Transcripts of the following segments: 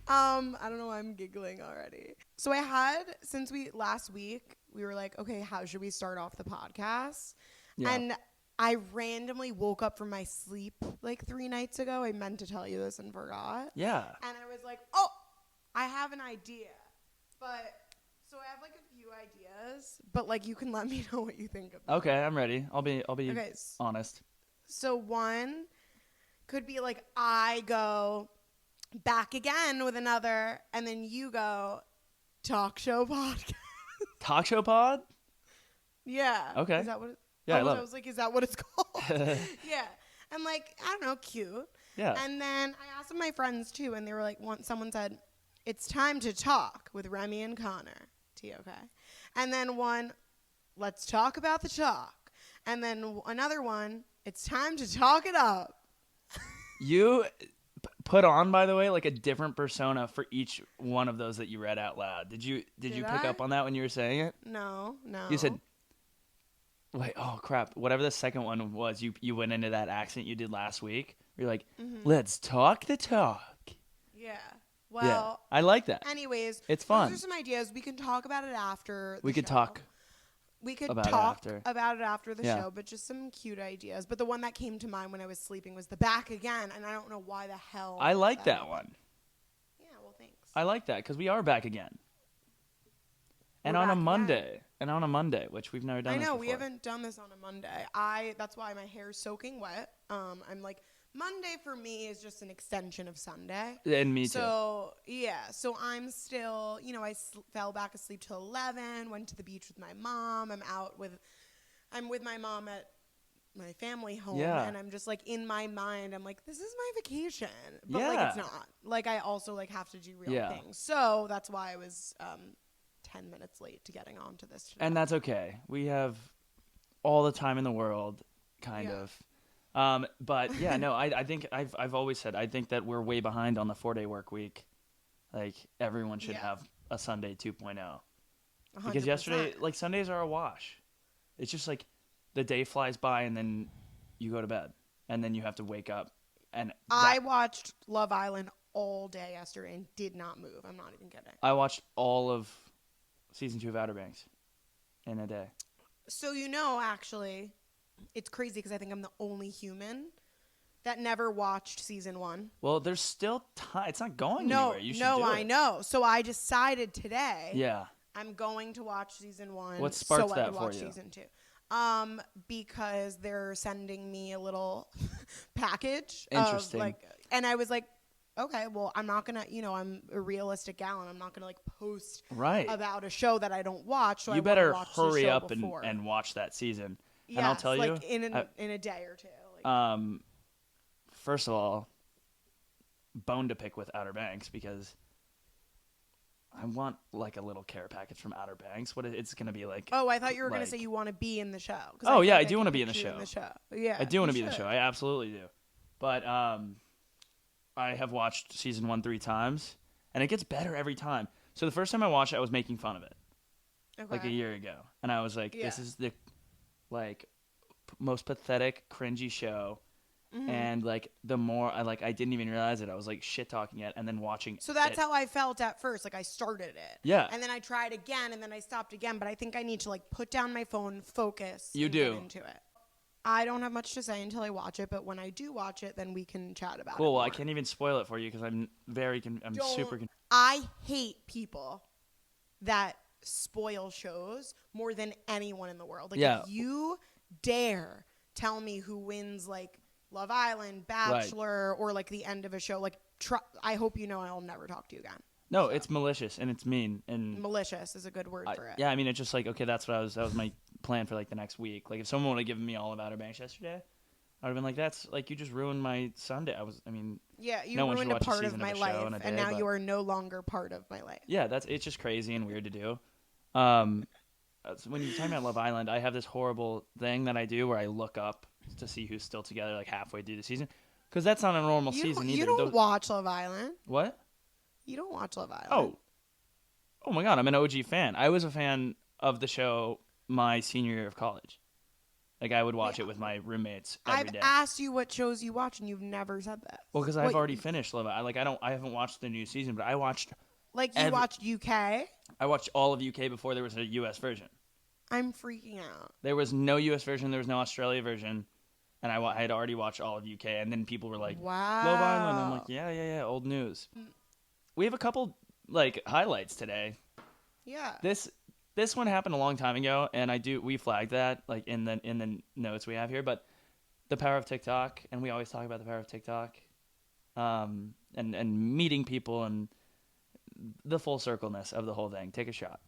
I don't know why I'm giggling already. So I had, since last week, we were like, okay, how should we start off the podcast? Yeah. And I randomly woke up from my sleep like 3 nights ago. I meant to tell you this and forgot. Yeah. And I was like, oh, I have an idea. But, so I have like a few ideas, but like you can let me know what you think of them. Okay, I'm ready. I'll be Okay, honest. so one could be like I go back again with another, and then you go talk show podcast. Talk show pod? Yeah. Okay. Is that what? Yeah, I love I was like, is that what it's called? Yeah. And like, I don't know, cute. Yeah. And then I asked my friends too, and they were like, someone said, it's time to talk with Remi and Connor. T-O-K. And then one, let's talk about the talk. And then another one, it's time to talk it up. You put on, by the way, like a different persona for each one of those that you read out loud. Did you pick up on that when you were saying it? No. You said, wait, oh crap. Whatever the second one was, you went into that accent you did last week. You're like, let's talk the talk. Yeah. Well, yeah, I like that. Anyways, it's fun. Those are some ideas. We can talk about it after We could show. talk We could about talk it about it after the show, but just some cute ideas. But the one that came to mind when I was sleeping was the back again, and I don't know why the hell. I like that one. Yeah, well, thanks. I like that because we are back again. And on a Monday, which we've never done. I know this we haven't done this on a Monday. That's why my hair's soaking wet. I'm like, Monday for me is just an extension of Sunday. And me too. So yeah, so I'm still, I fell back asleep till 11. Went to the beach with my mom. I'm with my mom at my family home, and I'm just like in my mind, I'm like, this is my vacation, but like it's not. Like I also like have to do real things. So that's why I was 10 minutes late to getting onto this today. And that's okay. We have all the time in the world, kind of. But yeah, no, I think I've always said, I think that we're way behind on the 4-day work week. Like everyone should have a Sunday 2.0. 100%. Because yesterday, like Sundays are a wash. It's just like the day flies by and then you go to bed and then you have to wake up. And I watched Love Island all day yesterday and did not move. I'm not even kidding. I watched all of season 2 of Outer Banks in a day. So actually, it's crazy because I think I'm the only human that never watched season 1. Well, there's still time. It's not going anywhere. You should do it. I know. So I decided today. Yeah. I'm going to watch season 1. What sparks so that I can for watch you? Season 2. Because they're sending me a little package. Interesting. And I was like, okay, well, I'm not going to, I'm a realistic gal, and I'm not going to, post about a show that I don't watch. So you I better watch hurry up and watch that season. Yes, and I'll tell you. in a day or two. First of all, bone to pick with Outer Banks because I want, a little care package from Outer Banks. What it's going to be like. Oh, I thought you were going to say you want to be in the show. Oh, yeah, I do want to be in the show. Yeah, I do want to be in the show. I absolutely do. But I have watched season 1 3 times, and it gets better every time. So the first time I watched it, I was making fun of it, like a year ago. And I was like, this is the, most pathetic, cringy show. Mm-hmm. And, the more I didn't even realize it. I was, shit-talking it and then watching So that's how I felt at first. I started it. Yeah. And then I tried again, and then I stopped again. But I think I need to, put down my phone, focus, get into it. I don't have much to say until I watch it, but when I do watch it, then we can chat about it. Cool. Well, I can't even spoil it for you because I'm super. I hate people that spoil shows more than anyone in the world. If you dare tell me who wins, Love Island, Bachelor, or the end of a show, I hope I'll never talk to you again. No, it's malicious and it's mean and malicious is a good word for it. Yeah, I mean it's just okay. That was my plan for the next week. If someone would have given me all of Outer Banks yesterday, I would have been like, "That's you just ruined my Sunday." Yeah, you ruined a part of my life, and now you are no longer part of my life. Yeah, it's just crazy and weird to do. When you're talking about Love Island, I have this horrible thing that I do where I look up to see who's still together halfway through the season, because that's not a normal season either. You don't watch Love Island. What? You don't watch Love Island. Oh my God, I'm an OG fan. I was a fan of the show my senior year of college. Like, I would watch it with my roommates every day. I've asked you what shows you watch, and you've never said that. Well, because I've already finished Love. I haven't watched the new season, but I watched. Like, you watched UK? I watched all of UK before there was a US version. I'm freaking out. There was no US version. There was no Australia version. And I had already watched all of UK. And then people were like, wow. Love Island. I'm like, yeah, old news. We have a couple, like, highlights today. Yeah. This one happened a long time ago, and we flagged that, like, in the notes we have here. But the power of TikTok, and we always talk about the power of TikTok, and meeting people and the full circleness of the whole thing. Take a shot.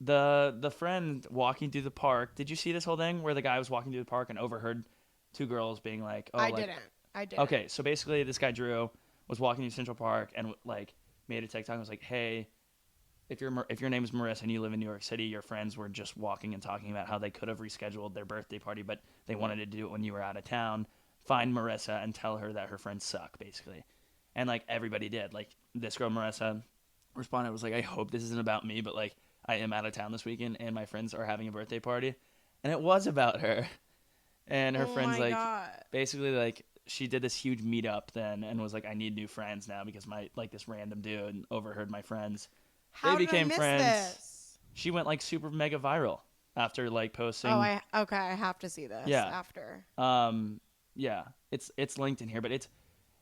The friend walking through the park. Did you see this whole thing where the guy was walking through the park and overheard two girls being like, "Oh, I didn't. Okay, so basically, this guy Drew was walking through Central Park and like made a TikTok and was like, "Hey, if your name is Marissa and you live in New York City, your friends were just walking and talking about how they could have rescheduled their birthday party, but they wanted to do it when you were out of town. Find Marissa and tell her that her friends suck, basically." And like everybody did. Like this girl Marissa responded, was like, "I hope this isn't about me, but like I am out of town this weekend and my friends are having a birthday party," and it was about her. And her friends like God. Basically like she did this huge meetup then and was like, "I need new friends now because my like this random dude overheard my friends." How they became did I miss friends. This? She went like super mega viral after like posting. Oh, I have to see this. Yeah. After. Yeah, it's linked in here, but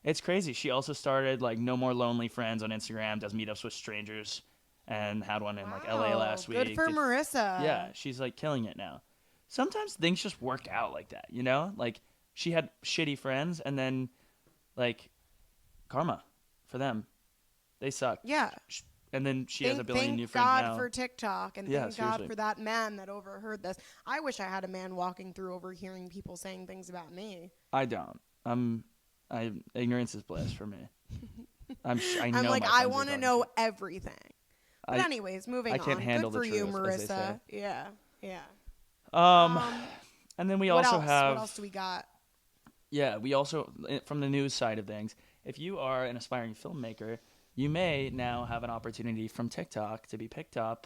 it's crazy. She also started like No More Lonely Friends on Instagram, does meetups with strangers, and had one in like LA last week. Good for Marissa. Yeah, she's like killing it now. Sometimes things just work out like that, you know? Like she had shitty friends, and then like karma for them. They suck. Yeah. And then she has a billion new friends now. Thank God for TikTok, and thank God for that man that overheard this. I wish I had a man walking through overhearing people saying things about me. I don't. Ignorance is bliss for me. I know. I'm like, I want to know everything. But anyways, moving on. I can't handle the truth. Good for you, Marissa. Yeah. And then we also have. What else do we got? Yeah, we also, from the news side of things, if you are an aspiring filmmaker, you may now have an opportunity from TikTok to be picked up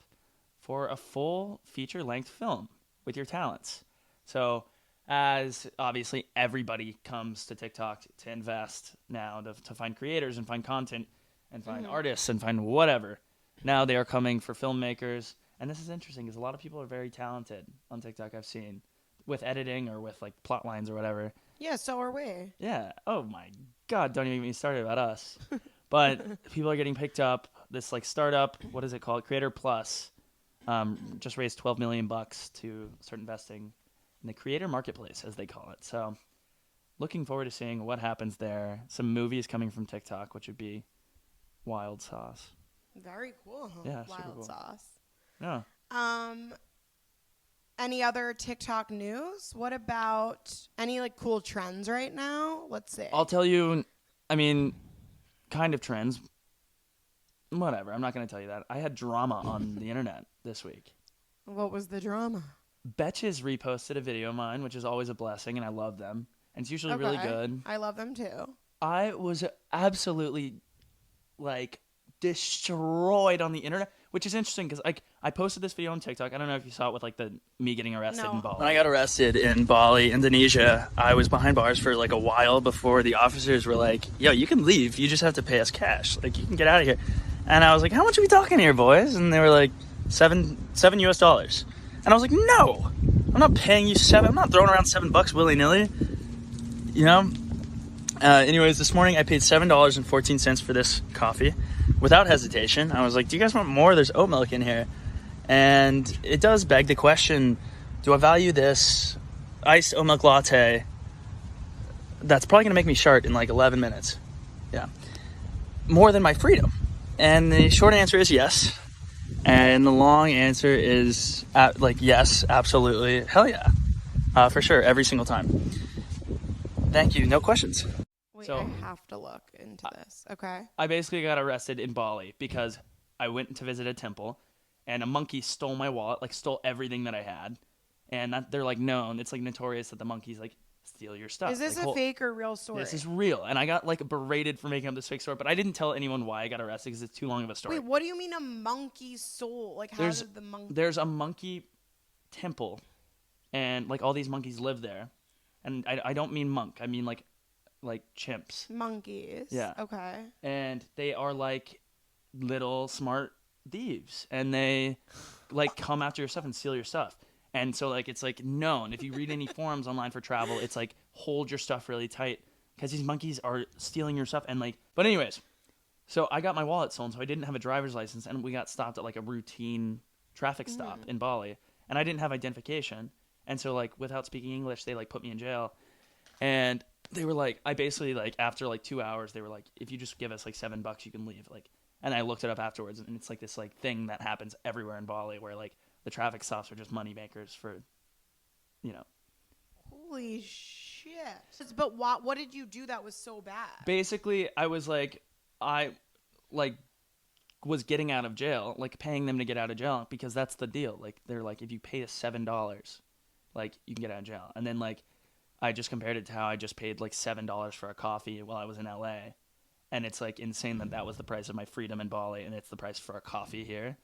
for a full feature-length film with your talents. So, as obviously everybody comes to TikTok to invest now to find creators and find content and find artists and find whatever, now they are coming for filmmakers. And this is interesting because a lot of people are very talented on TikTok, I've seen, with editing or with like plot lines or whatever. Yeah, so are we. Yeah. Oh my God, don't even get me started about us. But people are getting picked up. This like startup, what is it called? Creator Plus, just raised $12 million to start investing in the creator marketplace, as they call it. So, looking forward to seeing what happens there. Some movies coming from TikTok, which would be wild sauce. Very cool. Yeah, wild super cool. Sauce. Yeah. Any other TikTok news? What about any like cool trends right now? Let's see. I'll tell you. I mean. Kind of trends. Whatever. I'm not going to tell you that. I had drama on the internet this week. What was the drama? Betches reposted a video of mine, which is always a blessing, and I love them. And it's usually really good. I love them too. I was absolutely, like, destroyed on the internet, which is interesting because, like, I posted this video on TikTok. I don't know if you saw it with, like, me getting arrested in Bali. When I got arrested in Bali, Indonesia, I was behind bars for, like, a while before the officers were like, "Yo, you can leave. You just have to pay us cash. Like, you can get out of here." And I was like, "How much are we talking here, boys?" And they were like, $7 US. And I was like, "No, I'm not paying you $7. I'm not throwing around $7 willy-nilly." You know? Anyways, this morning I paid $7.14 for this coffee without hesitation. I was like, "Do you guys want more? There's oat milk in here." And it does beg the question, do I value this iced oat milk latte that's probably going to make me shart in like 11 minutes? Yeah. More than my freedom? And the short answer is yes. And the long answer is yes, absolutely. Hell yeah. For sure. Every single time. Thank you. No questions. Wait, so, I have to look into this. Okay. I basically got arrested in Bali because I went to visit a temple and a monkey stole my wallet, like stole everything that I had. And they're like known. It's like notorious that the monkeys like steal your stuff. Is this like, a fake or real story? This is real. And I got like berated for making up this fake story, but I didn't tell anyone why I got arrested because it's too long of a story. Wait, what do you mean a monkey stole? Like how did the monkey... There's a monkey temple and like all these monkeys live there, and I don't mean monk, I mean like chimps. Monkeys. Yeah. Okay. And they are like little smart thieves, and they like come after your stuff and steal your stuff. And so like it's like known, if you read any forums online for travel, it's like hold your stuff really tight because these monkeys are stealing your stuff. And like, but anyways, so I got my wallet stolen, so I didn't have a driver's license, and we got stopped at like a routine traffic stop in Bali, and I didn't have identification. And so like without speaking English, they like put me in jail. And they were like, I basically like after like 2 hours, they were like, if you just give us like $7, you can leave. Like, and I looked it up afterwards, and it's like this like thing that happens everywhere in Bali, where like the traffic stops are just money makers for, you know. Holy shit! But what did you do that was so bad? Basically, I was like, I like was getting out of jail, like paying them to get out of jail, because that's the deal. Like they're like, if you pay us $7, like you can get out of jail. And then like I just compared it to how I just paid like $7 for a coffee while I was in LA. And it's like insane that that was the price of my freedom in Bali, and it's the price for a coffee here.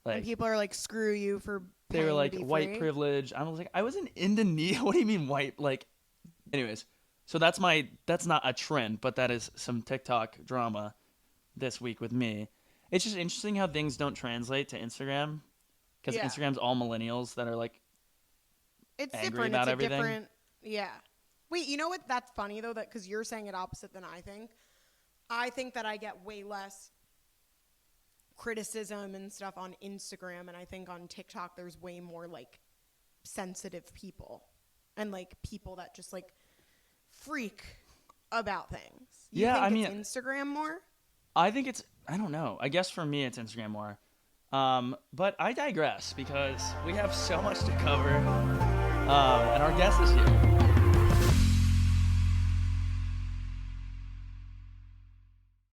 Like, and people are like, screw you for they were like to be white free. privilege. I was like, I was in Indonesia. What do you mean white? Like, anyways, so that's not a trend, but that is some TikTok drama this week with me. It's just interesting how things don't translate to Instagram, because Instagram's all millennials that are like, it's angry different. about it's a everything. Different, yeah. Wait, you know what? That's funny though, that because you're saying it opposite than I think. I think that I get way less criticism and stuff on Instagram, and I think on TikTok there's way more like sensitive people and like people that just like freak about things. You think I mean, Instagram more? I think I don't know. I guess for me it's Instagram more. But I digress because we have so much to cover. And our guest is here.